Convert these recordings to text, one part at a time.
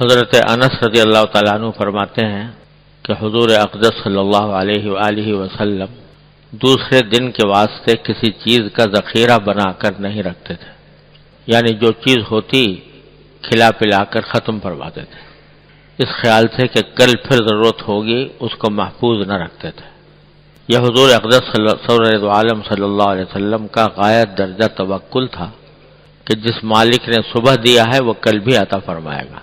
حضرت انس رضی اللہ تعالیٰ عنہ فرماتے ہیں کہ حضور اقدس صلی اللہ علیہ وآلہ وسلم دوسرے دن کے واسطے کسی چیز کا ذخیرہ بنا کر نہیں رکھتے تھے، یعنی جو چیز ہوتی کھلا پلا کر ختم فرما دیتے تھے، اس خیال سے کہ کل پھر ضرورت ہوگی اس کو محفوظ نہ رکھتے تھے۔ یہ حضور اقدس سرور عالم صلی اللہ علیہ وسلم کا غایت درجہ توکل تھا کہ جس مالک نے صبح دیا ہے وہ کل بھی عطا فرمائے گا۔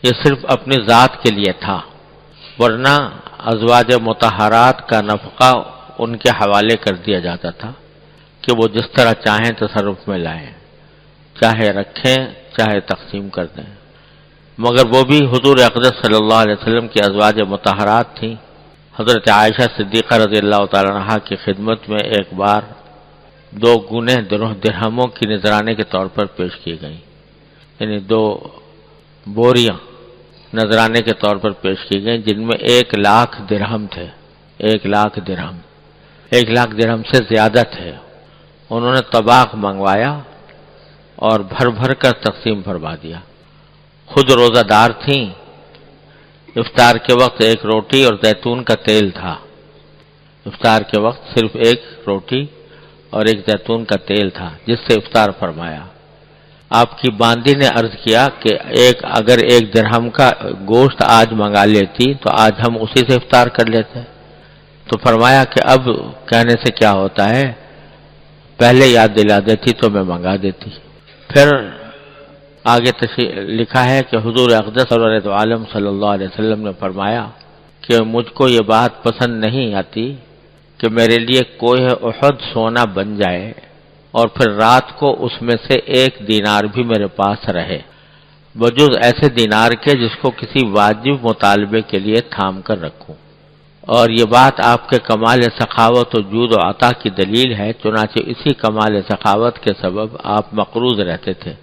یہ صرف اپنی ذات کے لیے تھا، ورنہ ازواج مطہرات کا نفقہ ان کے حوالے کر دیا جاتا تھا کہ وہ جس طرح چاہیں تصرف میں لائیں، چاہے رکھیں چاہے تقسیم کر دیں، مگر وہ بھی حضور اقدس صلی اللہ علیہ وسلم کی ازواج مطہرات تھیں۔ حضرت عائشہ صدیقہ رضی اللہ تعالیٰ عنہا کی خدمت میں ایک بار 2 گنے درہموں کی نذرانے کے طور پر پیش کی گئیں، یعنی 2 بوریاں نذرانے کے طور پر پیش کی گئیں، جن میں 1,00,000 درہم تھے۔ 1,00,000 درہم سے زیادہ تھے۔ انہوں نے طباخ منگوایا اور بھر بھر کر تقسیم فرما دیا۔ خود روزہ دار تھیں۔ افطار کے وقت 1 روٹی اور زیتون کا تیل تھا۔ افطار کے وقت صرف 1 روٹی اور 1 زیتون کا تیل تھا جس سے افطار فرمایا۔ آپ کی باندی نے عرض کیا کہ اگر 1 درہم کا گوشت آج منگا لیتی تو آج ہم اسی سے افطار کر لیتے۔ تو فرمایا کہ اب کہنے سے کیا ہوتا ہے، پہلے یاد دلا دیتی تو میں منگا دیتی۔ پھر آگے لکھا ہے کہ حضور اقدس عالم صلی اللہ علیہ وسلم نے فرمایا کہ مجھ کو یہ بات پسند نہیں آتی کہ میرے لیے کوہ احد سونا بن جائے اور پھر رات کو اس میں سے 1 دینار بھی میرے پاس رہے، بجز ایسے دینار کے جس کو کسی واجب مطالبے کے لیے تھام کر رکھوں۔ اور یہ بات آپ کے کمال سخاوت و جود و عطا کی دلیل ہے، چنانچہ اسی کمال سخاوت کے سبب آپ مقروض رہتے تھے،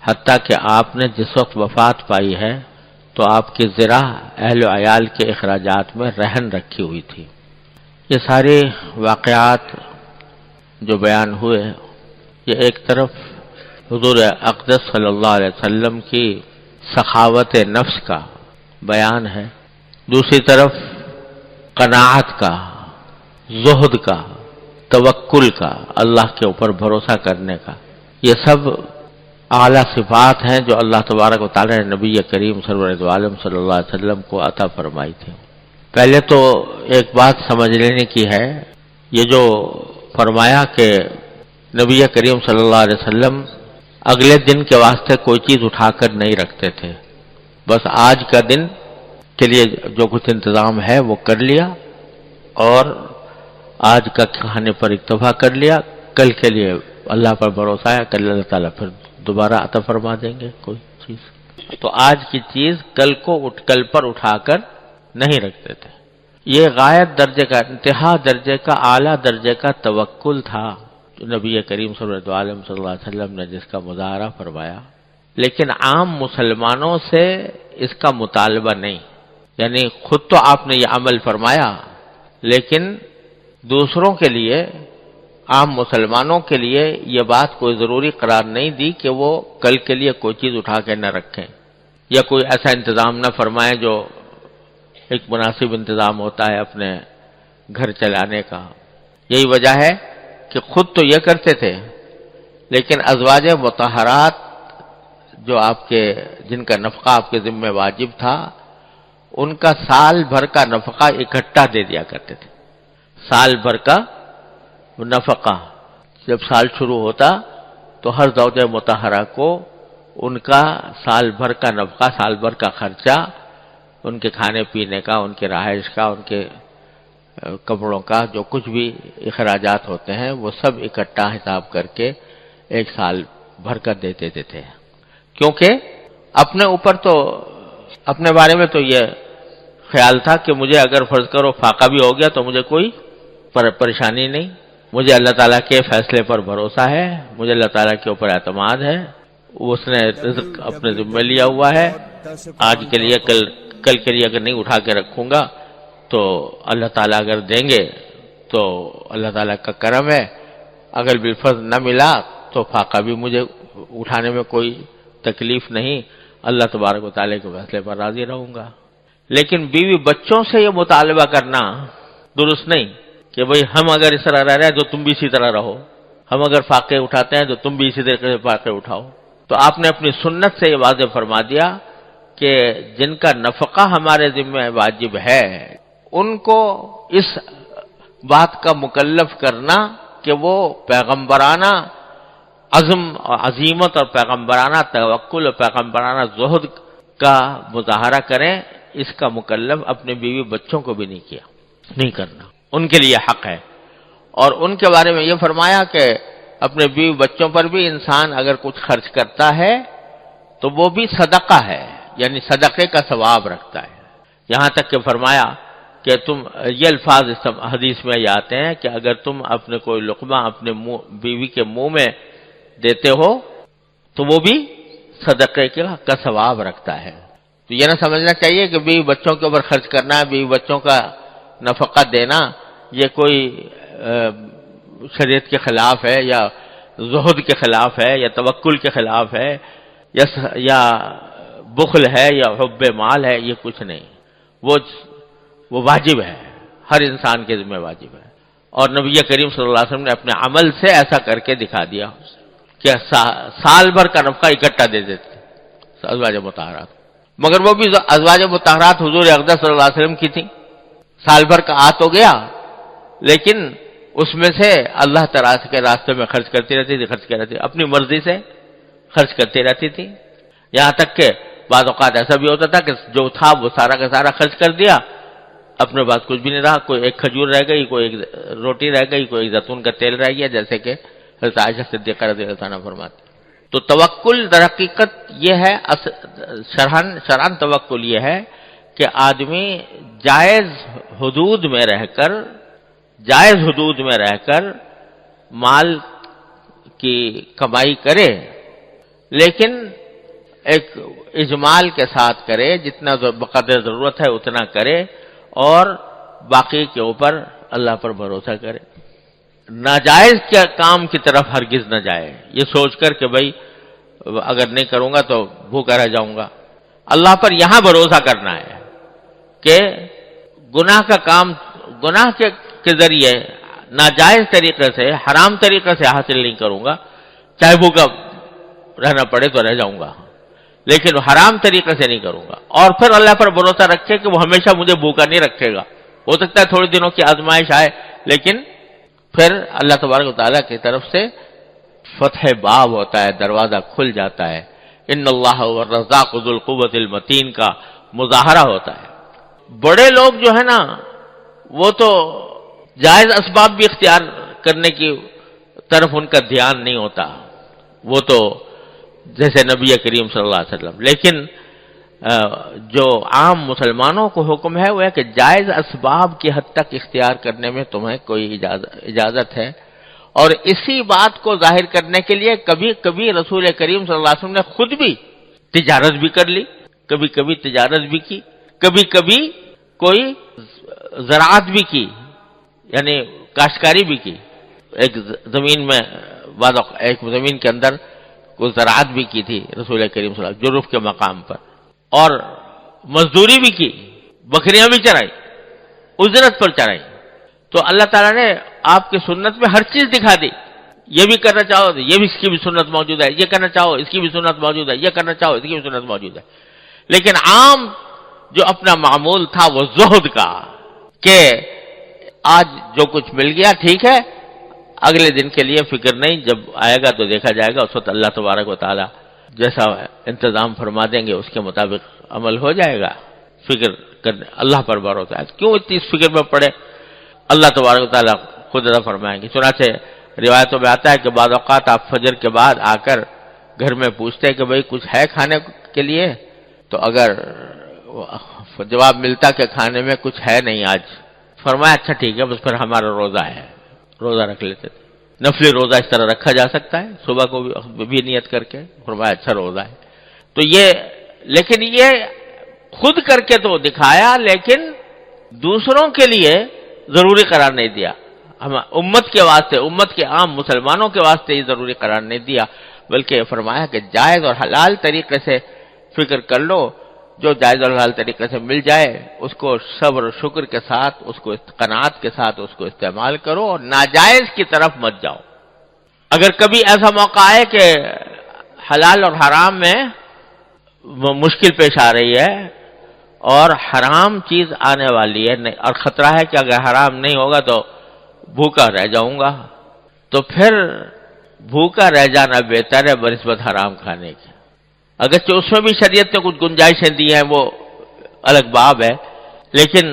حتیٰ کہ آپ نے جس وقت وفات پائی ہے تو آپ کی زرہ اہل و عیال کے اخراجات میں رہن رکھی ہوئی تھی۔ یہ سارے واقعات جو بیان ہوئے، یہ ایک طرف حضور اقدس صلی اللہ علیہ وسلم کی سخاوت نفس کا بیان ہے، دوسری طرف قناعت کا، زہد کا، توکل کا، اللہ کے اوپر بھروسہ کرنے کا۔ یہ سب اعلیٰ صفات ہیں جو اللہ تبارک و تعالی نے نبی کریم سرور عالم صلی اللہ علیہ وسلم کو عطا فرمائی تھی۔ پہلے تو ایک بات سمجھ لینے کی ہے، یہ جو فرمایا کہ نبی کریم صلی اللہ علیہ وسلم اگلے دن کے واسطے کوئی چیز اٹھا کر نہیں رکھتے تھے، بس آج کا دن کے لیے جو کچھ انتظام ہے وہ کر لیا اور آج کا کھانے پر اکتفا کر لیا، کل کے لیے اللہ پر بھروسہ ہے، کل اللہ تعالیٰ پھر دوبارہ عطا فرما دیں گے کوئی چیز۔ تو آج کی چیز کل پر اٹھا کر نہیں رکھتے تھے۔ یہ غایت درجے کا، انتہا درجے کا، اعلیٰ درجے کا توکل تھا جو نبی کریم صلی اللہ علیہ وسلم نے جس کا مظاہرہ فرمایا، لیکن عام مسلمانوں سے اس کا مطالبہ نہیں۔ یعنی خود تو آپ نے یہ عمل فرمایا، لیکن دوسروں کے لیے، عام مسلمانوں کے لیے یہ بات کوئی ضروری قرار نہیں دی کہ وہ کل کے لیے کوئی چیز اٹھا کے نہ رکھیں یا کوئی ایسا انتظام نہ فرمائیں جو ایک مناسب انتظام ہوتا ہے اپنے گھر چلانے کا۔ یہی وجہ ہے کہ خود تو یہ کرتے تھے، لیکن ازواج مطہرات جو آپ کے، جن کا نفقہ آپ کے ذمہ واجب تھا، ان کا سال بھر کا نفقہ اکٹھا دے دیا کرتے تھے۔ سال بھر کا نفقہ جب سال شروع ہوتا تو ہر زوجہ مطہرہ کو ان کا سال بھر کا نفقہ، سال بھر کا خرچہ، ان کے کھانے پینے کا، ان کے رہائش کا، ان کے کپڑوں کا، جو کچھ بھی اخراجات ہوتے ہیں وہ سب اکٹھا حساب کر کے 1 سال بھر کا دے دیتے تھے، کیونکہ اپنے اوپر تو، اپنے بارے میں تو یہ خیال تھا کہ مجھے اگر فرض کرو فاقہ بھی ہو گیا تو مجھے کوئی پریشانی نہیں، مجھے اللہ تعالیٰ کے فیصلے پر بھروسہ ہے، مجھے اللہ تعالیٰ کے اوپر اعتماد ہے، اس نے رزق اپنے ذمہ لیا ہوا ہے، آج کے لیے کل کے لیے اگر نہیں اٹھا کے رکھوں گا تو اللہ تعالیٰ اگر دیں گے تو اللہ تعالیٰ کا کرم ہے، اگر بالفرض نہ ملا تو فاقہ بھی مجھے اٹھانے میں کوئی تکلیف نہیں، اللہ تبارک و تعالیٰ کے فیصلے پر راضی رہوں گا۔ لیکن بیوی بچوں سے یہ مطالبہ کرنا درست نہیں کہ بھئی ہم اگر اس طرح رہ رہے ہیں تو تم بھی اسی طرح رہو، ہم اگر فاقے اٹھاتے ہیں تو تم بھی اسی طریقے سے فاقے اٹھاؤ۔ تو آپ نے اپنی سنت سے یہ واضح فرما دیا کہ جن کا نفقہ ہمارے ذمہ واجب ہے ان کو اس بات کا مکلف کرنا کہ وہ پیغمبرانہ عزیمت اور پیغمبرانہ توکل اور پیغمبرانہ زہد کا مظاہرہ کریں، اس کا مکلف اپنے بیوی بچوں کو بھی نہیں کرنا، ان کے لیے حق ہے۔ اور ان کے بارے میں یہ فرمایا کہ اپنے بیوی بچوں پر بھی انسان اگر کچھ خرچ کرتا ہے تو وہ بھی صدقہ ہے، یعنی صدقے کا ثواب رکھتا ہے۔ یہاں تک کہ فرمایا کہ تم یہ الفاظ اس حدیث میں یہ آتے ہیں کہ اگر تم اپنے کوئی لقمہ اپنے بیوی کے منہ میں دیتے ہو تو وہ بھی صدقے کا ثواب رکھتا ہے۔ تو یہ نہ سمجھنا چاہیے کہ بیوی بچوں کے اوپر خرچ کرنا، بیوی بچوں کا نفقہ دینا یہ کوئی شریعت کے خلاف ہے یا زہد کے خلاف ہے یا توکل کے خلاف ہے یا بخل ہے یا حب مال ہے، یہ کچھ نہیں، وہ واجب ہے، ہر انسان کے ذمہ واجب ہے۔ اور نبی کریم صلی اللہ علیہ وسلم نے اپنے عمل سے ایسا کر کے دکھا دیا کہ سال بھر کا نفقہ اکٹھا دے دیتے ازواج مطہرات، مگر وہ بھی ازواج مطہرات حضور اقدس صلی اللہ علیہ وسلم کی تھیں۔ سال بھر کا تو گیا، لیکن اس میں سے اللہ تعالیٰ کے راستے میں خرچ کرتی رہتی تھی، اپنی مرضی سے خرچ کرتی رہتی تھی، یہاں تک کہ بعض اوقات ایسا بھی ہوتا تھا کہ جو تھا وہ سارا کا سارا خرچ کر دیا، اپنے پاس کچھ بھی نہیں رہا، کوئی ایک کھجور رہ گئی، کوئی ایک روٹی رہ گئی، کوئی ایک زیتون کا تیل رہ گیا، جیسے کہ حضرت عائشہ صدیقہ رضی اللہ عنہا فرماتی۔ تو توکل در حقیقت یہ ہے، شرعاً توکل یہ ہے کہ آدمی جائز حدود میں رہ کر مال کی کمائی کرے، لیکن ایک اجمال کے ساتھ کرے، جتنا بقدر ضرورت ہے اتنا کرے، اور باقی کے اوپر اللہ پر بھروسہ کرے۔ ناجائز کے کام کی طرف ہرگز نہ جائے یہ سوچ کر کہ بھئی اگر نہیں کروں گا تو بھوکا رہ جاؤں گا۔ اللہ پر یہاں بھروسہ کرنا ہے کہ گناہ کے ذریعے ناجائز طریقے سے، حرام طریقے سے حاصل نہیں کروں گا، چاہے بھوکا رہنا پڑے تو رہ جاؤں گا، لیکن حرام طریقے سے نہیں کروں گا۔ اور پھر اللہ پر بھروسہ رکھے کہ وہ ہمیشہ مجھے بھوکا نہیں رکھے گا، ہو سکتا ہے تھوڑے دنوں کی آزمائش آئے، لیکن پھر اللہ تبارک و تعالیٰ کی طرف سے فتح باب ہوتا ہے، دروازہ کھل جاتا ہے، ان اللہ والرزاق ذو القوۃ المتین کا مظاہرہ ہوتا ہے۔ بڑے لوگ جو ہے نا وہ تو جائز اسباب بھی اختیار کرنے کی طرف ان کا دھیان نہیں ہوتا، وہ تو جیسے نبی کریم صلی اللہ علیہ وسلم، لیکن جو عام مسلمانوں کو حکم ہے وہ ہے کہ جائز اسباب کی حد تک اختیار کرنے میں تمہیں کوئی اجازت ہے۔ اور اسی بات کو ظاہر کرنے کے لیے کبھی کبھی رسول کریم صلی اللہ علیہ وسلم نے خود بھی تجارت بھی کر لی، کبھی کبھی تجارت بھی کی، کبھی کبھی کوئی زراعت بھی کی، یعنی کاشتکاری بھی کی، ایک زمین کے اندر کوئی زراعت بھی کی تھی رسول کریم صلی اللہ علیہ وسلم جرف کے مقام پر، اور مزدوری بھی کی، بکریاں بھی چرائی، اجرت پر چرائی۔ تو اللہ تعالیٰ نے آپ کی سنت میں ہر چیز دکھا دی، یہ بھی کرنا چاہو تو یہ بھی، اس کی بھی سنت موجود ہے، یہ کرنا چاہو اس کی بھی سنت موجود ہے، یہ کرنا چاہو اس کی بھی سنت موجود ہے۔ لیکن عام جو اپنا معمول تھا وہ زہد کا، کہ آج جو کچھ مل گیا ٹھیک ہے، اگلے دن کے لیے فکر نہیں، جب آئے گا تو دیکھا جائے گا، اس وقت اللہ تبارک و تعالیٰ جیسا انتظام فرما دیں گے اس کے مطابق عمل ہو جائے گا۔ فکر کرنے اللہ پر بھروسہ ہے، کیوں اتنی اس فکر میں پڑے؟ اللہ تبارک و تعالیٰ خود ادا فرمائیں گے۔ چنانچہ روایتوں میں آتا ہے کہ بعض اوقات آپ فجر کے بعد آ کر گھر میں پوچھتے کہ بھئی کچھ ہے کھانے کے لیے، تو اگر جواب ملتا کہ کھانے میں کچھ ہے نہیں آج، فرمایا اچھا ٹھیک ہے، بس پھر ہمارا روزہ ہے، روزہ رکھ لیتے تھے۔ نفلی روزہ اس طرح رکھا جا سکتا ہے، صبح کو بھی نیت کر کے، فرمایا اچھا روزہ ہے۔ تو لیکن یہ خود کر کے تو دکھایا، لیکن دوسروں کے لیے ضروری قرار نہیں دیا، ہم امت کے واسطے، امت کے عام مسلمانوں کے واسطے یہ ضروری قرار نہیں دیا، بلکہ فرمایا کہ جائز اور حلال طریقے سے فکر کر لو، جو جائز اور حلال طریقے سے مل جائے اس کو صبر و شکر کے ساتھ، اس کو قناعت کے ساتھ اس کو استعمال کرو، اور ناجائز کی طرف مت جاؤ۔ اگر کبھی ایسا موقع آئے کہ حلال اور حرام میں مشکل پیش آ رہی ہے اور حرام چیز آنے والی ہے، اور خطرہ ہے کہ اگر حرام نہیں ہوگا تو بھوکا رہ جاؤں گا، تو پھر بھوکا رہ جانا بہتر ہے بنسبت حرام کھانے کے۔ اگرچہ اس میں بھی شریعت نے کچھ گنجائشیں دی ہیں، وہ الگ باب ہے، لیکن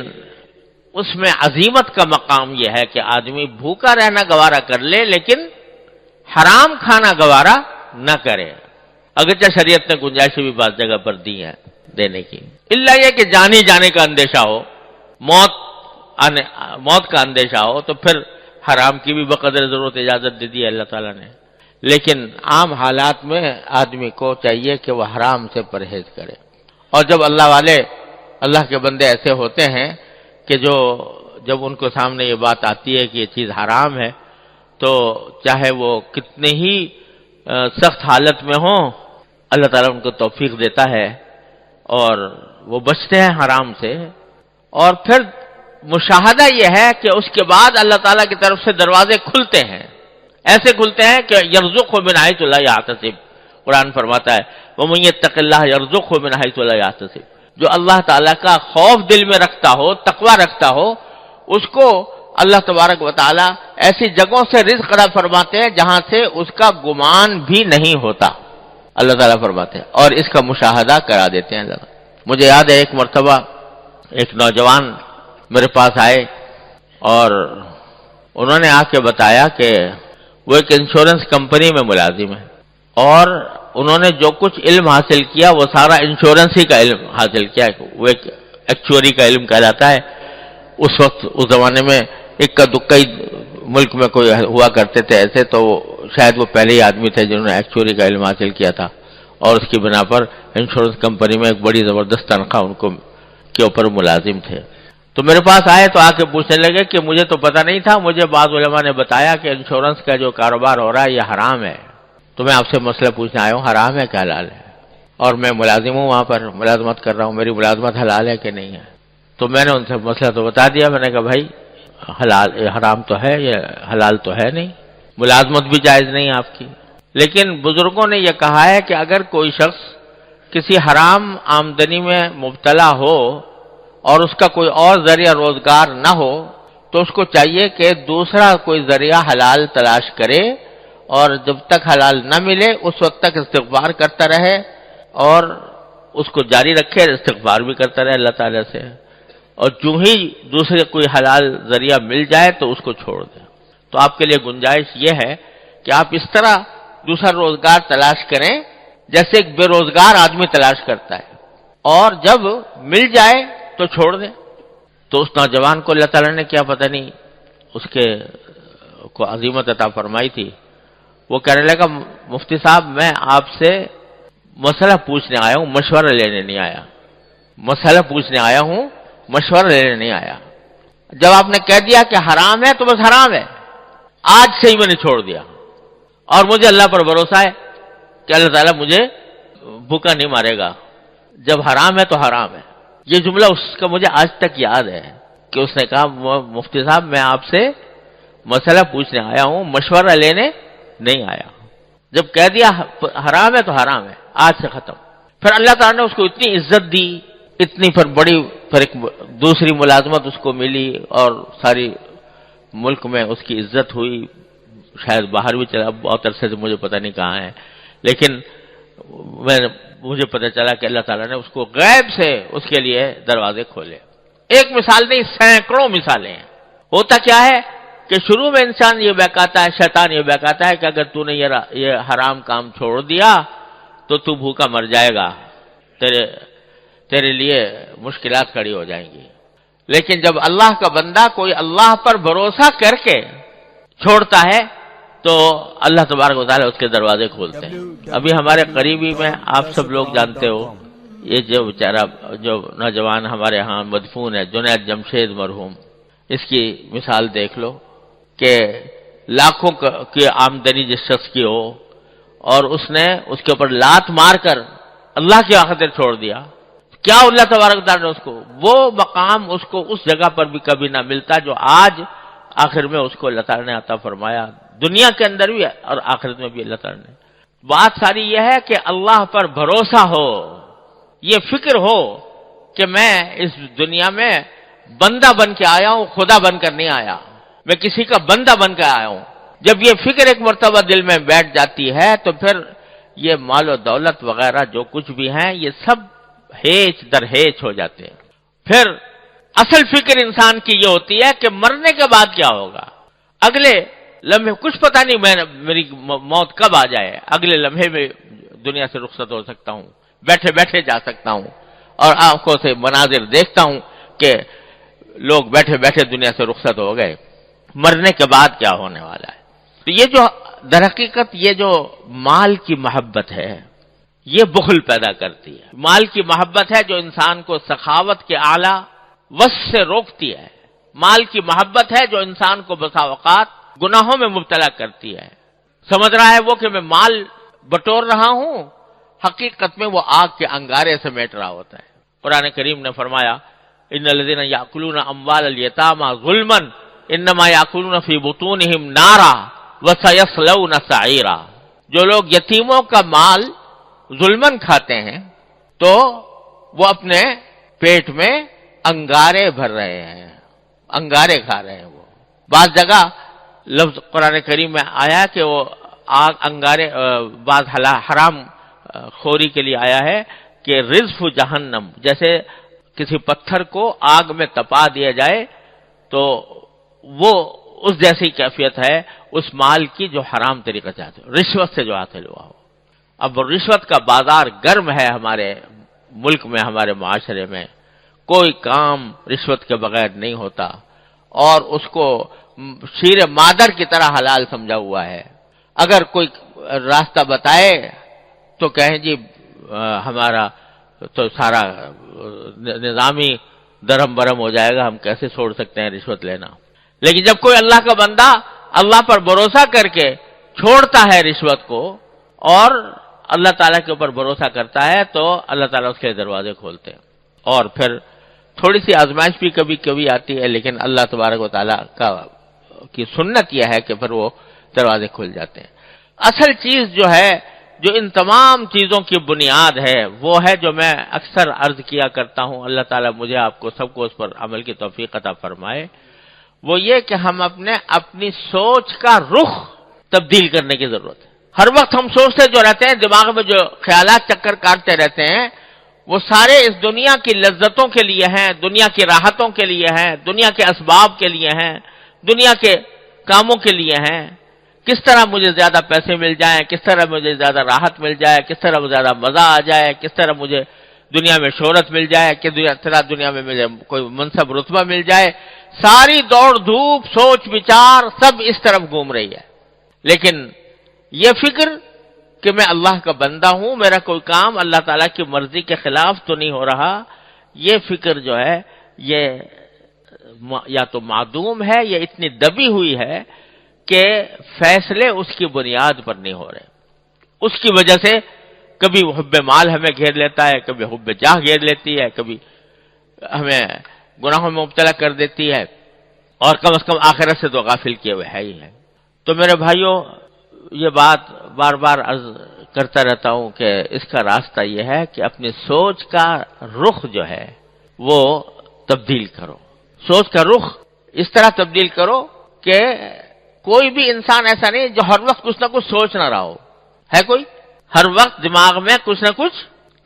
اس میں عزیمت کا مقام یہ ہے کہ آدمی بھوکا رہنا گوارا کر لے لیکن حرام کھانا گوارا نہ کرے، اگرچہ شریعت نے گنجائشیں بھی بعض جگہ پر دی ہیں دینے کی، الا یہ کہ جانی جانے کا اندیشہ ہو، موت کا اندیشہ ہو، تو پھر حرام کی بھی بقدر ضرورت اجازت دے دی ہے اللہ تعالیٰ نے۔ لیکن عام حالات میں آدمی کو چاہیے کہ وہ حرام سے پرہیز کرے۔ اور جب اللہ والے، اللہ کے بندے ایسے ہوتے ہیں کہ جب ان کو سامنے یہ بات آتی ہے کہ یہ چیز حرام ہے، تو چاہے وہ کتنے ہی سخت حالت میں ہوں، اللہ تعالیٰ ان کو توفیق دیتا ہے اور وہ بچتے ہیں حرام سے۔ اور پھر مشاہدہ یہ ہے کہ اس کے بعد اللہ تعالیٰ کی طرف سے دروازے کھلتے ہیں، ایسے کھلتے ہیں کہ یرزقہ من حیث لا یحتسب، قرآن فرماتا ہے وَمَن یتق اللہ یرزقہ من حیث لا یحتسب، جو اللہ تعالیٰ کا خوف دل میں رکھتا ہو، تقوی رکھتا ہو، اس کو اللہ تبارک و تعالیٰ ایسی جگہوں سے رزق عطا فرماتے ہیں جہاں سے اس کا گمان بھی نہیں ہوتا، اللہ تعالیٰ فرماتے ہیں، اور اس کا مشاہدہ کرا دیتے ہیں اللہ۔ مجھے یاد ہے ایک مرتبہ ایک نوجوان میرے پاس آئے اور انہوں نے آ کے بتایا کہ وہ ایک انشورنس کمپنی میں ملازم ہے، اور انہوں نے جو کچھ علم حاصل کیا وہ سارا انشورنس ہی کا علم حاصل کیا، وہ ایک ایکچوری کا علم کہلاتا ہے۔ اس وقت اس زمانے میں اکا دکا ہی ملک میں کوئی ہوا کرتے تھے ایسے، تو شاید وہ پہلے ہی آدمی تھے جنہوں نے ایکچوری کا علم حاصل کیا تھا، اور اس کی بنا پر انشورنس کمپنی میں ایک بڑی زبردست تنخواہ ان کو کے اوپر ملازم تھے۔ تو میرے پاس آئے تو آ کے پوچھنے لگے کہ مجھے تو پتہ نہیں تھا، مجھے بعض علماء نے بتایا کہ انشورنس کا جو کاروبار ہو رہا ہے یہ حرام ہے، تو میں آپ سے مسئلہ پوچھنے آیا ہوں، حرام ہے کہ حلال ہے؟ اور میں ملازم ہوں، وہاں پر ملازمت کر رہا ہوں، میری ملازمت حلال ہے کہ نہیں ہے؟ تو میں نے ان سے مسئلہ تو بتا دیا، میں نے کہا بھائی حرام تو ہے، یہ حلال تو ہے نہیں، ملازمت بھی جائز نہیں آپ کی۔ لیکن بزرگوں نے یہ کہا ہے کہ اگر کوئی شخص کسی حرام آمدنی میں مبتلا ہو اور اس کا کوئی اور ذریعہ روزگار نہ ہو، تو اس کو چاہیے کہ دوسرا کوئی ذریعہ حلال تلاش کرے، اور جب تک حلال نہ ملے اس وقت تک استغفار کرتا رہے، اور اس کو جاری رکھے، استغفار بھی کرتا رہے اللہ تعالیٰ سے، اور جو ہی دوسرے کوئی حلال ذریعہ مل جائے تو اس کو چھوڑ دیں۔ تو آپ کے لیے گنجائش یہ ہے کہ آپ اس طرح دوسرا روزگار تلاش کریں جیسے ایک بے روزگار آدمی تلاش کرتا ہے، اور جب مل جائے تو چھوڑ دیں۔ تو اس نوجوان کو اللہ تعالیٰ نے کیا پتہ نہیں اس کے کو عظیمت عطا فرمائی تھی، وہ کہنے لگا مفتی صاحب میں آپ سے مسئلہ پوچھنے آیا ہوں، مشورہ لینے نہیں آیا، مسئلہ پوچھنے آیا ہوں، مشورہ لینے نہیں آیا۔ جب آپ نے کہہ دیا کہ حرام ہے تو بس حرام ہے، آج سے ہی میں نے چھوڑ دیا، اور مجھے اللہ پر بھروسہ ہے کہ اللہ تعالیٰ مجھے بھوکا نہیں مارے گا، جب حرام ہے تو حرام ہے۔ یہ جملہ اس کا مجھے آج تک یاد ہے کہ اس نے کہا مفتی صاحب میں آپ سے مسئلہ پوچھنے آیا ہوں، مشورہ لینے نہیں آیا، جب کہہ دیا حرام ہے تو حرام ہے، آج سے ختم۔ پھر اللہ تعالیٰ نے اس کو اتنی عزت دی، اتنی پھر ایک دوسری ملازمت اس کو ملی، اور ساری ملک میں اس کی عزت ہوئی، شاید باہر بھی چلا، بہت عرصے سے مجھے پتہ نہیں کہاں ہے، لیکن مجھے پتہ چلا کہ اللہ تعالیٰ نے اس کو غیب سے اس کے لیے دروازے کھولے۔ ایک مثال نہیں، سینکڑوں مثالیں ہیں۔ ہوتا کیا ہے کہ شروع میں انسان یہ بہکاتا ہے، شیطان یہ بہکاتا ہے کہ اگر تو نے یہ حرام کام چھوڑ دیا تو تو بھوکا مر جائے گا، تیرے لیے مشکلات کھڑی ہو جائیں گی۔ لیکن جب اللہ کا بندہ کوئی اللہ پر بھروسہ کر کے چھوڑتا ہے تو اللہ تبارک و تعالیٰ اس کے دروازے کھولتے ہیں۔ ابھی ہمارے قریبی میں آپ سب لوگ جانتے ہو، یہ جو بیچارہ جو نوجوان ہمارے ہاں مدفون ہے، جنید جمشید مرحوم، اس کی مثال دیکھ لو کہ لاکھوں کی آمدنی جس شخص کی ہو، اور اس نے اس کے اوپر لات مار کر اللہ کی خاطر چھوڑ دیا، کیا اللہ تبارک تعالیٰ نے اس کو وہ مقام اس کو اس جگہ پر بھی کبھی نہ ملتا جو آج آخر میں اس کو اللہ تعالیٰ نے عطا فرمایا، دنیا کے اندر بھی اور آخرت میں بھی اللہ تعالیٰ نے۔ بات ساری یہ ہے کہ اللہ پر بھروسہ ہو، یہ فکر ہو کہ میں اس دنیا میں بندہ بن کے آیا ہوں، خدا بن کر نہیں آیا، میں کسی کا بندہ بن کے آیا ہوں۔ جب یہ فکر ایک مرتبہ دل میں بیٹھ جاتی ہے تو پھر یہ مال و دولت وغیرہ جو کچھ بھی ہیں یہ سب ہیچ در ہیچ ہو جاتے ہیں۔ پھر اصل فکر انسان کی یہ ہوتی ہے کہ مرنے کے بعد کیا ہوگا، اگلے لمحے کچھ پتہ نہیں میری موت کب آ جائے، اگلے لمحے میں دنیا سے رخصت ہو سکتا ہوں، بیٹھے بیٹھے جا سکتا ہوں، اور آنکھوں سے مناظر دیکھتا ہوں کہ لوگ بیٹھے بیٹھے دنیا سے رخصت ہو گئے، مرنے کے بعد کیا ہونے والا ہے۔ تو یہ جو در حقیقت یہ جو مال کی محبت ہے یہ بخل پیدا کرتی ہے۔ مال کی محبت ہے جو انسان کو سخاوت کے اعلیٰ وصف سے روکتی ہے، مال کی محبت ہے جو انسان کو بسا اوقات گناہوں میں مبتلا کرتی ہے۔ سمجھ رہا ہے وہ کہ میں مال بٹور رہا ہوں، حقیقت میں وہ آگ کے انگارے سمیٹ رہا ہوتا ہے۔ قرآن کریم نے فرمایا ان الذین یاکلون اموال الیتامی ظلما انما یاکلون فی بطونہم نارا وسیصلون سعیرا، جو لوگ یتیموں کا مال ظلمن کھاتے ہیں تو وہ اپنے پیٹ میں انگارے بھر رہے ہیں، انگارے کھا رہے ہیں۔ وہ بعض جگہ لفظ قرآن کریم میں آیا کہ وہ آگ انگارے، بعض حرام خوری کے لیے آیا ہے کہ رزف جہنم، جیسے کسی پتھر کو آگ میں تپا دیا جائے تو وہ اس جیسی کیفیت ہے اس مال کی جو حرام طریقے سے حاصل، رشوت سے جو حاصل ہوا ہو۔ اب رشوت کا بازار گرم ہے ہمارے ملک میں، ہمارے معاشرے میں، کوئی کام رشوت کے بغیر نہیں ہوتا، اور اس کو شیر مادر کی طرح حلال سمجھا ہوا ہے۔ اگر کوئی راستہ بتائے تو کہیں جی ہمارا تو سارا نظامی درہم برہم ہو جائے گا، ہم کیسے چھوڑ سکتے ہیں رشوت لینا۔ لیکن جب کوئی اللہ کا بندہ اللہ پر بھروسہ کر کے چھوڑتا ہے رشوت کو اور اللہ تعالیٰ کے اوپر بھروسہ کرتا ہے تو اللہ تعالیٰ اس کے دروازے کھولتے ہیں، اور پھر تھوڑی سی آزمائش بھی کبھی کبھی آتی ہے، لیکن اللہ تبارک و تعالیٰ کی سنت یہ ہے کہ پھر وہ دروازے کھل جاتے ہیں۔ اصل چیز جو ہے، جو ان تمام چیزوں کی بنیاد ہے، وہ ہے جو میں اکثر عرض کیا کرتا ہوں، اللہ تعالیٰ مجھے آپ کو سب کو اس پر عمل کی توفیق عطا فرمائے، وہ یہ کہ ہم اپنی سوچ کا رخ تبدیل کرنے کی ضرورت ہے۔ ہر وقت ہم سوچتے جو رہتے ہیں، دماغ میں جو خیالات چکر کاٹتے رہتے ہیں، وہ سارے اس دنیا کی لذتوں کے لیے ہیں، دنیا کی راحتوں کے لیے ہیں، دنیا کے اسباب کے لیے ہیں، دنیا کے کاموں کے لیے ہیں۔ کس طرح مجھے زیادہ پیسے مل جائیں، کس طرح مجھے زیادہ راحت مل جائے، کس طرح زیادہ مزہ آ جائے، کس طرح مجھے دنیا میں شہرت مل جائے، کس طرح دنیا میں مجھے کوئی منصب رتبہ مل جائے، ساری دوڑ دھوپ سوچ بچار سب اس طرف گھوم رہی ہے۔ لیکن یہ فکر کہ میں اللہ کا بندہ ہوں، میرا کوئی کام اللہ تعالیٰ کی مرضی کے خلاف تو نہیں ہو رہا، یہ فکر جو ہے یہ یا تو معدوم ہے یا اتنی دبی ہوئی ہے کہ فیصلے اس کی بنیاد پر نہیں ہو رہے۔ اس کی وجہ سے کبھی حب مال ہمیں گھیر لیتا ہے، کبھی حب جاہ گھیر لیتی ہے، کبھی ہمیں گناہوں میں مبتلا کر دیتی ہے، اور کم از کم آخرت سے تو غافل کیے ہوئے ہے ہی ہے۔ تو میرے بھائیوں، یہ بات بار بار عرض کرتا رہتا ہوں کہ اس کا راستہ یہ ہے کہ اپنی سوچ کا رخ جو ہے وہ تبدیل کرو۔ سوچ کا رخ اس طرح تبدیل کرو کہ کوئی بھی انسان ایسا نہیں جو ہر وقت کچھ نہ کچھ سوچ نہ رہا ہو۔ ہے کوئی؟ ہر وقت دماغ میں کچھ نہ کچھ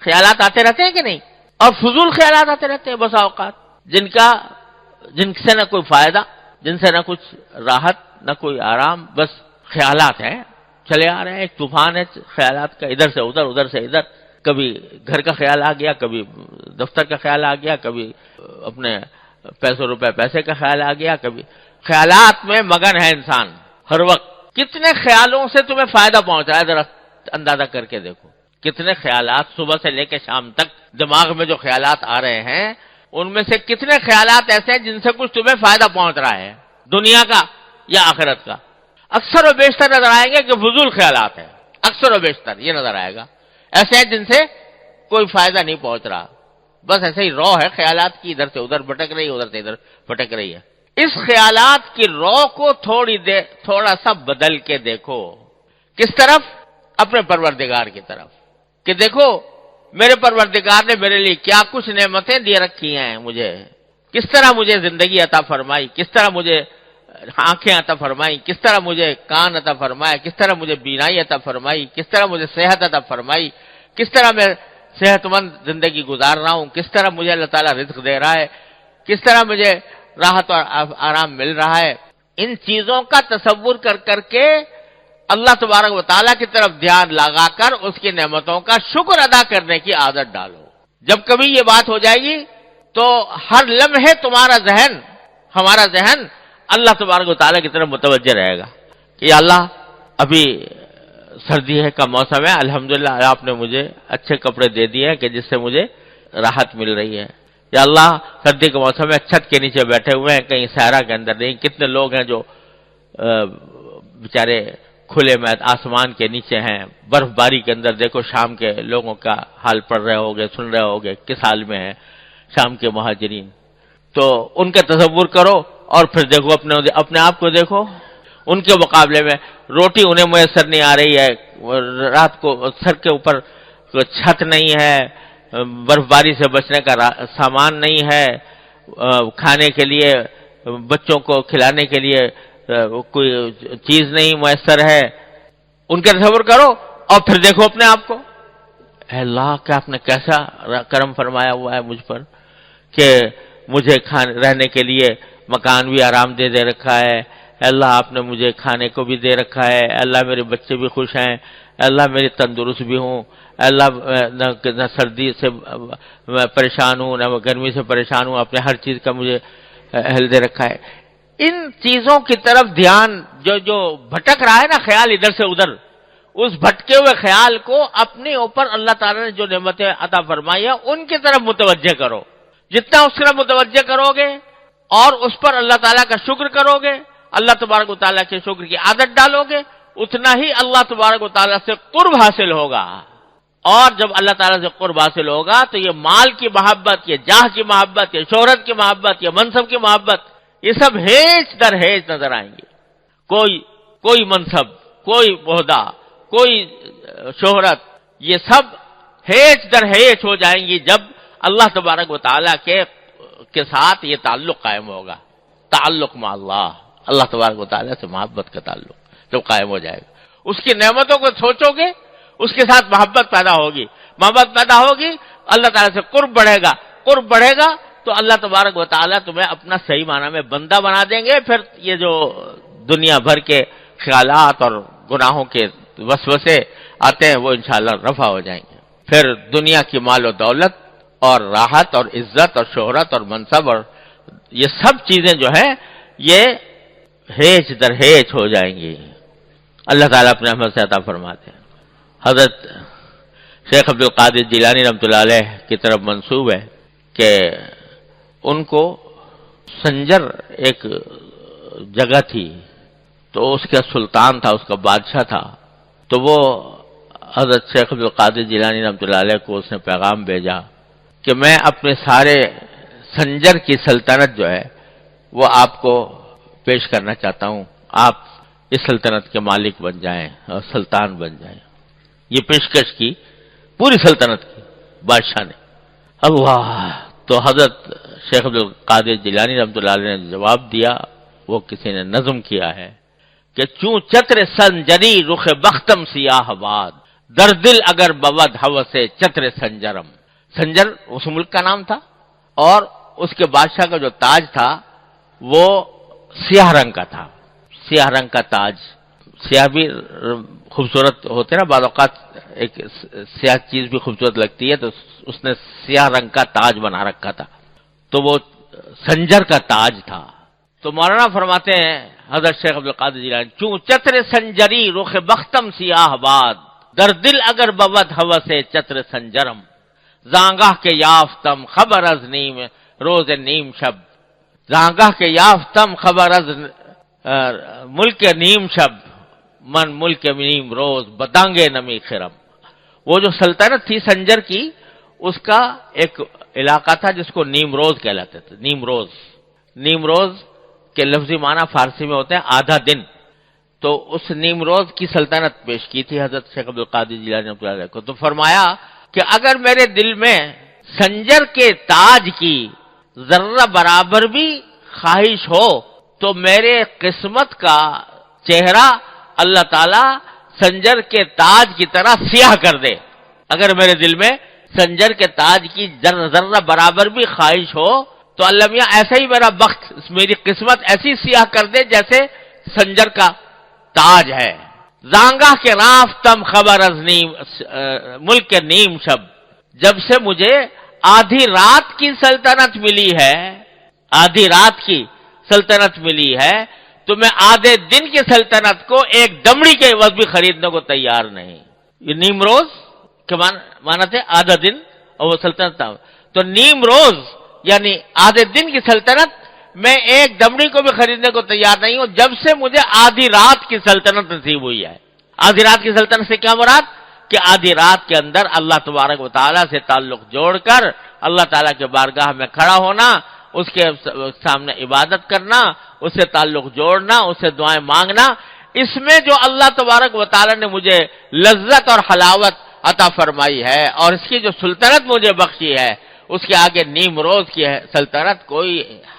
خیالات آتے رہتے ہیں کہ نہیں؟ اور فضول خیالات آتے رہتے ہیں بسا اوقات، جن سے نہ کوئی فائدہ، جن سے نہ کچھ راحت، نہ کوئی آرام، بس خیالات ہیں چلے آ رہے ہیں۔ ایک طوفان ہے خیالات کا، ادھر سے ادھر، ادھر سے ادھر، کبھی گھر کا خیال آ گیا، کبھی دفتر کا خیال آ گیا، کبھی اپنے پیسے کا خیال آ گیا، کبھی خیالات میں مگن ہے انسان ہر وقت۔ کتنے خیالوں سے تمہیں فائدہ پہنچا ہے ذرا اندازہ کر کے دیکھو، کتنے خیالات صبح سے لے کے شام تک دماغ میں جو خیالات آ رہے ہیں، ان میں سے کتنے خیالات ایسے ہیں جن سے کچھ تمہیں فائدہ پہنچ رہا ہے، دنیا کا یا آخرت کا؟ اکثر و بیشتر نظر آئیں گے کہ فضول خیالات ہیں، اکثر و بیشتر یہ نظر آئے گا، ایسے ہیں جن سے کوئی فائدہ نہیں پہنچ رہا، بس ایسے ہی رو ہے خیالات کی، ادھر سے ادھر بھٹک رہی ہے، ادھر سے ادھر بھٹک رہی ہے۔ اس خیالات کی رو کو تھوڑا سا بدل کے دیکھو، کس طرف؟ اپنے پروردگار کی طرف، کہ دیکھو میرے پروردگار نے میرے لیے کیا کچھ نعمتیں دے رکھی ہیں، مجھے کس طرح مجھے زندگی عطا فرمائی، کس طرح مجھے آنکھیں عطا فرمائی، کس طرح مجھے کان عطا فرمایا، کس طرح مجھے بینائی عطا فرمائی، کس طرح مجھے صحت عطا فرمائی، کس طرح میں صحت مند زندگی گزار رہا ہوں، کس طرح مجھے اللہ تعالیٰ رزق دے رہا ہے، کس طرح مجھے راحت اور آرام مل رہا ہے۔ ان چیزوں کا تصور کر کے اللہ تبارک و تعالیٰ کی طرف دھیان لگا کر اس کی نعمتوں کا شکر ادا کرنے کی عادت ڈالو۔ جب کبھی یہ بات ہو جائے گی تو ہر لمحے ہمارا ذہن اللہ تبارک و تعالیٰ کی طرف متوجہ رہے گا کہ یا اللہ ابھی سردی کا موسم ہے، الحمدللہ آپ نے مجھے اچھے کپڑے دے دیے ہیں کہ جس سے مجھے راحت مل رہی ہے۔ یا اللہ سردی کے موسم میں چھت کے نیچے بیٹھے ہوئے ہیں، کہیں صحرا کے اندر نہیں، کتنے لوگ ہیں جو بیچارے کھلے میں آسمان کے نیچے ہیں، برف باری کے اندر دیکھو شام کے لوگوں کا حال پڑھ رہے ہوگے، سن رہے ہوگے کس حال میں ہیں شام کے مہاجرین۔ تو ان کا تصور کرو اور پھر دیکھو اپنے آپ کو دیکھو، ان کے مقابلے میں روٹی انہیں میسر نہیں آ رہی ہے، رات کو سر کے اوپر چھت نہیں ہے، برف باری سے بچنے کا سامان نہیں ہے، کھانے کے لیے بچوں کو کھلانے کے لیے کوئی چیز نہیں میسر ہے۔ ان کا تصور کرو اور پھر دیکھو اپنے آپ کو، اے اللہ کہ آپ نے کیسا کرم فرمایا ہوا ہے مجھ پر کہ مجھے رہنے کے لیے مکان بھی آرام دے رکھا ہے، اللہ آپ نے مجھے کھانے کو بھی دے رکھا ہے، اللہ میرے بچے بھی خوش ہیں، اللہ میری تندرست بھی ہوں، اللہ نہ سردی سے پریشان ہوں نہ گرمی سے پریشان ہوں، اپنے ہر چیز کا مجھے اہل دے رکھا ہے۔ ان چیزوں کی طرف دھیان جو بھٹک رہا ہے نا خیال ادھر سے ادھر، اس بھٹکے ہوئے خیال کو اپنے اوپر اللہ تعالیٰ نے جو نعمتیں عطا فرمائی ہیں ان کی طرف متوجہ کرو۔ جتنا اس طرف متوجہ کرو گے اور اس پر اللہ تعالیٰ کا شکر کرو گے، اللہ تبارک و تعالیٰ کے شکر کی عادت ڈالو گے، اتنا ہی اللہ تبارک و تعالیٰ سے قرب حاصل ہوگا۔ اور جب اللہ تعالیٰ سے قرب حاصل ہوگا تو یہ مال کی محبت، یہ جاہ کی محبت، یہ شہرت کی محبت، یہ منصب کی محبت، یہ سب ہیچ در ہیچ نظر آئیں گے۔ کوئی منصب، کوئی عہدہ، کوئی شہرت، یہ سب ہیچ در ہیچ ہو جائیں گی جب اللہ تبارک و تعالیٰ کے ساتھ یہ تعلق قائم ہوگا۔ تعلق مع اللہ تبارک و تعالیٰ سے محبت کا تعلق جب قائم ہو جائے گا، اس کی نعمتوں کو سوچو گے، اس کے ساتھ محبت پیدا ہوگی، اللہ تعالیٰ سے قرب بڑھے گا تو اللہ تبارک و تعالیٰ تمہیں اپنا صحیح معنی میں بندہ بنا دیں گے۔ پھر یہ جو دنیا بھر کے خیالات اور گناہوں کے وسوسے آتے ہیں وہ انشاءاللہ رفع ہو جائیں گے۔ پھر دنیا کی مال و دولت اور راحت اور عزت اور شہرت اور منصب اور یہ سب چیزیں جو ہیں یہ ہیچ در ہیچ ہو جائیں گی۔ اللہ تعالیٰ اپنے رحمت سے عطا فرماتے ہیں۔ حضرت شیخ عبدالقادر جیلانی رحمۃ اللہ علیہ کی طرف منسوب ہے کہ ان کو سنجر ایک جگہ تھی، تو اس کا سلطان تھا، اس کا بادشاہ تھا، تو وہ حضرت شیخ عبدالقادر جیلانی رحمۃ اللہ علیہ کو اس نے پیغام بھیجا کہ میں اپنے سارے سنجر کی سلطنت جو ہے وہ آپ کو پیش کرنا چاہتا ہوں، آپ اس سلطنت کے مالک بن جائیں اور سلطان بن جائیں۔ یہ پیشکش کی پوری سلطنت کی بادشاہ نے۔ اللہ! تو حضرت شیخ عبدالقادر جیلانی رحمۃ اللہ علیہ نے جواب دیا، وہ کسی نے نظم کیا ہے کہ چوں چتر سنجری رخ بختم سیاہ باد، در دل اگر بود ہوس چتر سنجرم۔ سنجر اس ملک کا نام تھا اور اس کے بادشاہ کا جو تاج تھا وہ سیاہ رنگ کا تھا۔ سیاہ رنگ کا تاج، سیاہ بھی خوبصورت ہوتے نا، بعض اوقات ایک سیاہ چیز بھی خوبصورت لگتی ہے، تو اس نے سیاہ رنگ کا تاج بنا رکھا تھا، تو وہ سنجر کا تاج تھا۔ تو مولانا فرماتے ہیں حضرت شیخ عبدالقادر جیلانی، چوں چتر سنجری رخ بختم سیاہ باد، در دل اگر بود ہوس چتر سنجرم، زانگاہ کے یافتم خبر از نیم روز نیم شب، زانگاہ کے یافتم خبر از ملک نیم شب، من ملک نیم روز بدانگے نمی خرم۔ وہ جو سلطنت تھی سنجر کی، اس کا ایک علاقہ تھا جس کو نیمروز کہلاتے تھے. نیمروز کے لفظی معنی فارسی میں ہوتے ہیں آدھا دن. تو اس نیمروز کی سلطنت پیش کی تھی حضرت شیخ عبد القادر جیلانی رحمۃ اللہ علیہ کو. تو فرمایا کہ اگر میرے دل میں سنجر کے تاج کی ذرہ برابر بھی خواہش ہو تو میرے قسمت کا چہرہ اللہ تعالی سنجر کے تاج کی طرح سیاہ کر دے. اگر میرے دل میں سنجر کے تاج کی ذرہ برابر بھی خواہش ہو تو اللہ میاں ایسا ہی میرا بخت، میری قسمت ایسی سیاہ کر دے جیسے سنجر کا تاج ہے. زانگاہ کے رافتم خبر از نیم ملک کے نیم شب، جب سے مجھے آدھی رات کی سلطنت ملی ہے، آدھی رات کی سلطنت ملی ہے، تو میں آدھے دن کی سلطنت کو ایک دمڑی کے عوض بھی خریدنے کو تیار نہیں. یہ نیمروز کے معنی تھے آدھا دن اور وہ سلطنت تھا. تو نیمروز یعنی آدھے دن کی سلطنت میں ایک دمڑی کو بھی خریدنے کو تیار نہیں ہوں جب سے مجھے آدھی رات کی سلطنت نصیب ہوئی ہے. آدھی رات کی سلطنت سے کیا مراد؟ کہ آدھی رات کے اندر اللہ تبارک و تعالیٰ سے تعلق جوڑ کر اللہ تعالیٰ کے بارگاہ میں کھڑا ہونا، اس کے سامنے عبادت کرنا، اس سے تعلق جوڑنا، اس سے دعائیں مانگنا. اس میں جو اللہ تبارک و تعالیٰ نے مجھے لذت اور حلاوت عطا فرمائی ہے اور اس کی جو سلطنت مجھے بخشی ہے، اس کے آگے نیمروز کی سلطنت کوئی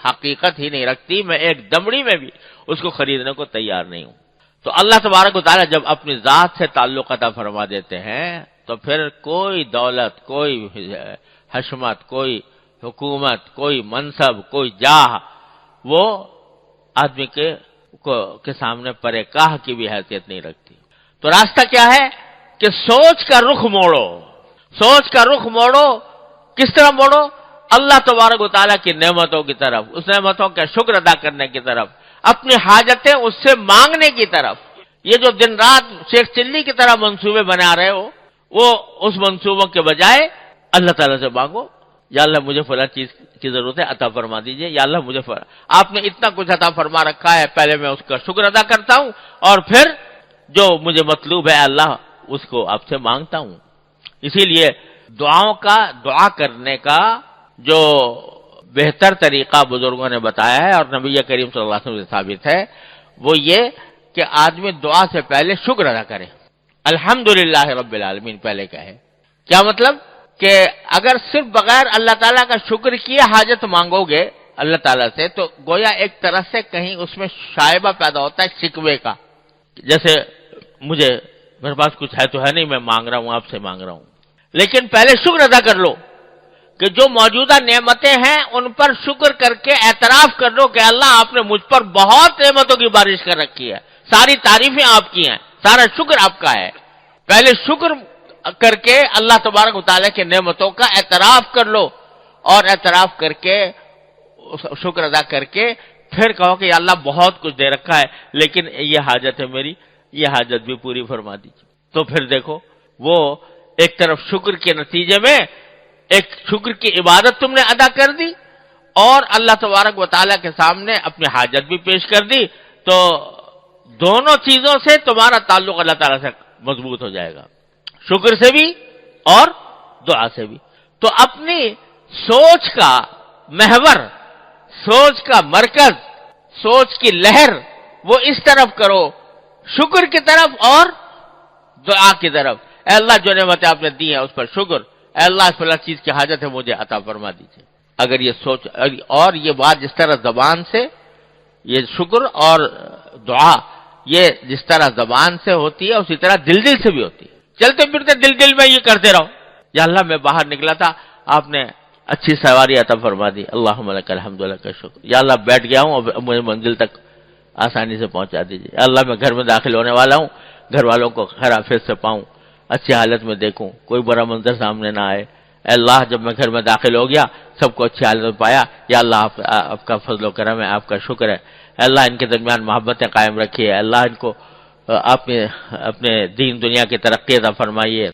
حقیقت ہی نہیں رکھتی. میں ایک دمڑی میں بھی اس کو خریدنے کو تیار نہیں ہوں. تو اللہ تبارک و تعالیٰ جب اپنی ذات سے تعلق عطا فرما دیتے ہیں تو پھر کوئی دولت، کوئی حشمت، کوئی حکومت، کوئی منصب، کوئی جاہ وہ آدمی کے سامنے پرے کاہ کی بھی حیثیت نہیں رکھتی. تو راستہ کیا ہے کہ سوچ کا رخ موڑو. سوچ کا رخ موڑو. کس طرح موڑو؟ اللہ تبارک و تعالیٰ کی نعمتوں کی طرف، اس نعمتوں کا شکر ادا کرنے کی طرف، اپنی حاجتیں اس سے مانگنے کی طرف. یہ جو دن رات شیخ چلی کی طرح منصوبے بنا رہے ہو، وہ اس منصوبوں کے بجائے اللہ تعالیٰ سے مانگو. یا اللہ مجھے فلاں چیز کی ضرورت ہے، عطا فرما دیجئے. یا اللہ مجھے آپ نے اتنا کچھ عطا فرما رکھا ہے، پہلے میں اس کا شکر ادا کرتا ہوں اور پھر جو مجھے مطلوب ہے اللہ اس کو آپ سے مانگتا ہوں. اسی لیے دعا کرنے کا جو بہتر طریقہ بزرگوں نے بتایا ہے اور نبی کریم صلی اللہ علیہ وسلم سے ثابت ہے وہ یہ کہ آدمی دعا سے پہلے شکر ادا کرے. الحمدللہ رب العالمین پہلے کہے. کیا مطلب؟ کہ اگر صرف بغیر اللہ تعالیٰ کا شکر کیے حاجت مانگو گے اللہ تعالیٰ سے تو گویا ایک طرح سے کہیں اس میں شائبہ پیدا ہوتا ہے شکوے کا. جیسے میرے پاس کچھ ہے تو ہے نہیں، میں مانگ رہا ہوں، آپ سے مانگ رہا ہوں. لیکن پہلے شکر ادا کر لو کہ جو موجودہ نعمتیں ہیں ان پر شکر کر کے اعتراف کر لو کہ اللہ آپ نے مجھ پر بہت نعمتوں کی بارش کر رکھی ہے، ساری تعریفیں آپ کی ہیں، سارا شکر آپ کا ہے. پہلے شکر کر کے اللہ تبارک و تعالیٰ کے نعمتوں کا اعتراف کر لو اور اعتراف کر کے شکر ادا کر کے پھر کہو کہ یا اللہ بہت کچھ دے رکھا ہے لیکن یہ حاجت ہے میری، یہ حاجت بھی پوری فرما دیجیے. تو پھر دیکھو وہ ایک طرف شکر کے نتیجے میں ایک شکر کی عبادت تم نے ادا کر دی اور اللہ تبارک و تعالیٰ کے سامنے اپنی حاجت بھی پیش کر دی. تو دونوں چیزوں سے تمہارا تعلق اللہ تعالیٰ سے مضبوط ہو جائے گا، شکر سے بھی اور دعا سے بھی. تو اپنی سوچ کا محور، سوچ کا مرکز، سوچ کی لہر وہ اس طرف کرو، شکر کی طرف اور دعا کی طرف. اے اللہ جو نعمتیں آپ نے دی ہیں اس پر شکر، اے اللہ اس فلاں چیز کی حاجت ہے مجھے عطا فرما دیجیے. اگر یہ سوچ اور یہ بات جس طرح زبان سے، یہ شکر اور دعا یہ جس طرح زبان سے ہوتی ہے اسی طرح دل سے بھی ہوتی ہے. چلتے پھرتے دل میں یہ کرتے رہو، یا اللہ میں باہر نکلا تھا آپ نے اچھی سواری عطا فرما دی، اللہم لک الحمد لک الشکر. یا اللہ بیٹھ گیا ہوں اب مجھے منزل تک آسانی سے پہنچا دیجیے. اللہ میں گھر میں داخل ہونے والا ہوں، گھر والوں کو خیر عافیت سے پاؤں، اچھی حالت میں دیکھوں، کوئی برا منظر سامنے نہ آئے. اے اللہ جب میں گھر میں داخل ہو گیا سب کو اچھی حالت میں پایا، یا اللہ آپ کا فضل و کرم ہے، آپ کا شکر ہے. اے اللہ ان کے درمیان محبتیں قائم رکھیے، اللہ ان کو آپ نے اپنے دین دنیا کی ترقی عطا فرمائیے.